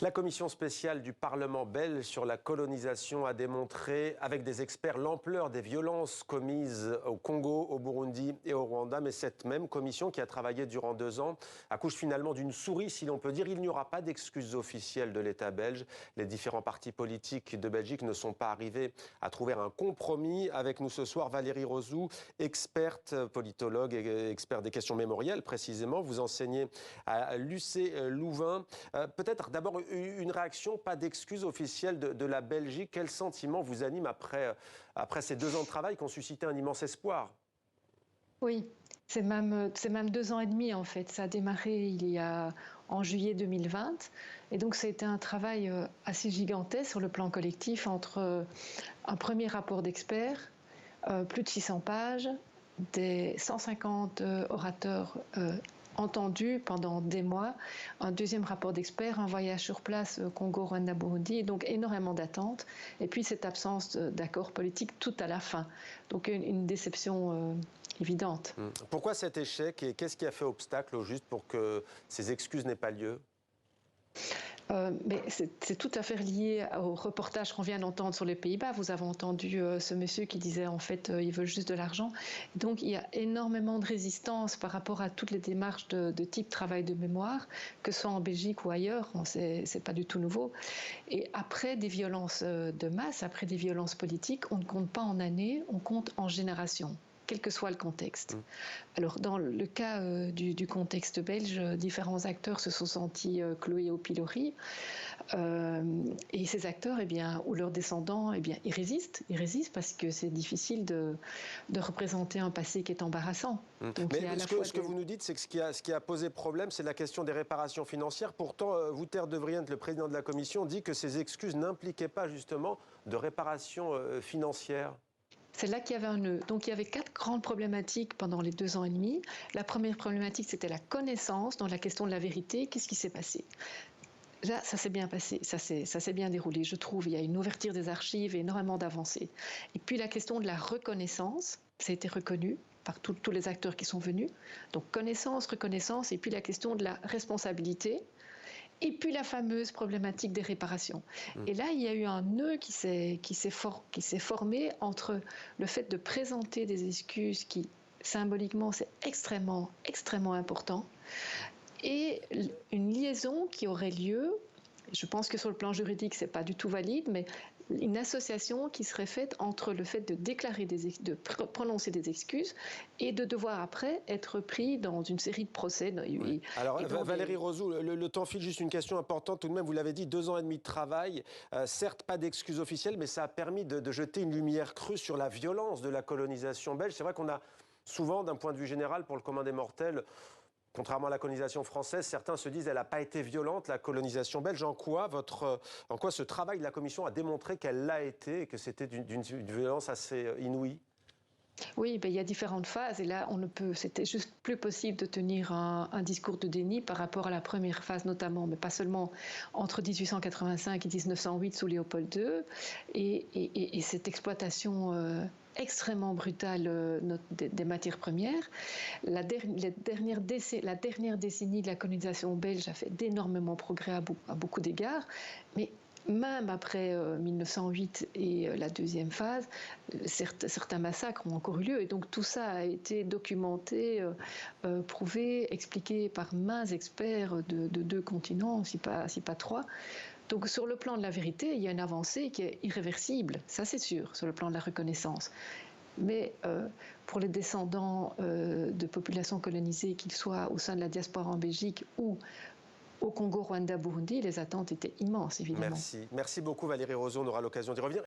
La commission spéciale du Parlement belge sur la colonisation a démontré avec des experts l'ampleur des violences commises au Congo, au Burundi et au Rwanda. Mais cette même commission qui a travaillé durant 2 ans accouche finalement d'une souris, si l'on peut dire. Il n'y aura pas d'excuses officielles de l'État belge. Les différents partis politiques de Belgique ne sont pas arrivés à trouver un compromis. Avec nous ce soir, Valérie Rozou, experte, politologue et experte des questions mémorielles précisément. Vous enseignez à l'UC Louvain. Peut-être d'abord une réaction, pas d'excuses officielles de la Belgique. Quel sentiment vous anime après ces 2 ans de travail qui ont suscité un immense espoir? Oui, c'est même 2 ans et demi en fait. Ça a démarré en juillet 2020. Et donc ça a été un travail assez gigantesque sur le plan collectif entre un premier rapport d'experts, plus de 600 pages, des 150 orateurs entendus pendant des mois, un deuxième rapport d'experts, un voyage sur place Congo, Rwanda, Burundi, donc énormément d'attentes, et puis cette absence d'accord politique tout à la fin. Donc une déception évidente. Pourquoi cet échec et qu'est-ce qui a fait obstacle au juste pour que ces excuses n'aient pas lieu? Mais c'est tout à fait lié au reportage qu'on vient d'entendre sur les Pays-Bas. Vous avez entendu ce monsieur qui disait en fait ils veulent juste de l'argent. Donc il y a énormément de résistance par rapport à toutes les démarches de type travail de mémoire, que ce soit en Belgique ou ailleurs, c'est pas du tout nouveau. Et après des violences de masse, après des violences politiques, on ne compte pas en années, on compte en générations, quel que soit le contexte. Alors, dans le cas du contexte belge, différents acteurs se sont sentis cloués au pilori. Et ces acteurs, eh bien, ou leurs descendants, eh bien, ils résistent parce que c'est difficile de représenter un passé qui est embarrassant. Donc, mais ce que vous nous dites, c'est que ce qui a posé problème, c'est la question des réparations financières. Pourtant, Wouter de Vriend, le président de la commission, dit que ces excuses n'impliquaient pas justement de réparations financières. C'est là qu'il y avait un nœud. Donc il y avait 4 grandes problématiques pendant les 2 ans et demi. La première problématique, c'était la connaissance dans la question de la vérité. Qu'est-ce qui s'est passé? Là, ça s'est bien passé, ça s'est bien déroulé, je trouve. Il y a une ouverture des archives et énormément d'avancées. Et puis la question de la reconnaissance, ça a été reconnu par tous les acteurs qui sont venus. Donc connaissance, reconnaissance, et puis la question de la responsabilité. Et puis la fameuse problématique des réparations. Et là, il y a eu un nœud qui s'est formé entre le fait de présenter des excuses qui, symboliquement, c'est extrêmement, extrêmement important, et une liaison qui aurait lieu, je pense que sur le plan juridique, ce n'est pas du tout valide, mais une association qui serait faite entre le fait de déclarer de prononcer des excuses et de devoir après être pris dans une série de procès. Oui. Alors Valérie Rozou, le temps file, juste une question importante tout de même, vous l'avez dit, 2 ans et demi de travail, certes pas d'excuses officielles, mais ça a permis de jeter une lumière crue sur la violence de la colonisation belge. C'est vrai qu'on a souvent, d'un point de vue général, pour le commun des mortels, contrairement à la colonisation française, certains se disent qu'elle n'a pas été violente, la colonisation belge. En quoi ce travail de la Commission a démontré qu'elle l'a été et que c'était d'une violence assez inouïe? Oui, ben, il y a différentes phases et là, c'était juste plus possible de tenir un discours de déni par rapport à la première phase notamment, mais pas seulement entre 1885 et 1908 sous Léopold II et cette exploitation extrêmement brutale des matières premières. La dernière décennie de la colonisation belge a fait d'énormément progrès à beaucoup d'égards, mais même après 1908 et la deuxième phase, certains massacres ont encore eu lieu. Et donc tout ça a été documenté, prouvé, expliqué par maints experts de 2 continents, si pas 3. Donc sur le plan de la vérité, il y a une avancée qui est irréversible, ça c'est sûr, sur le plan de la reconnaissance. Mais pour les descendants de populations colonisées, qu'ils soient au sein de la diaspora en Belgique ou au Congo, Rwanda, Burundi, les attentes étaient immenses, évidemment. Merci beaucoup Valérie Rozou, on aura l'occasion d'y revenir.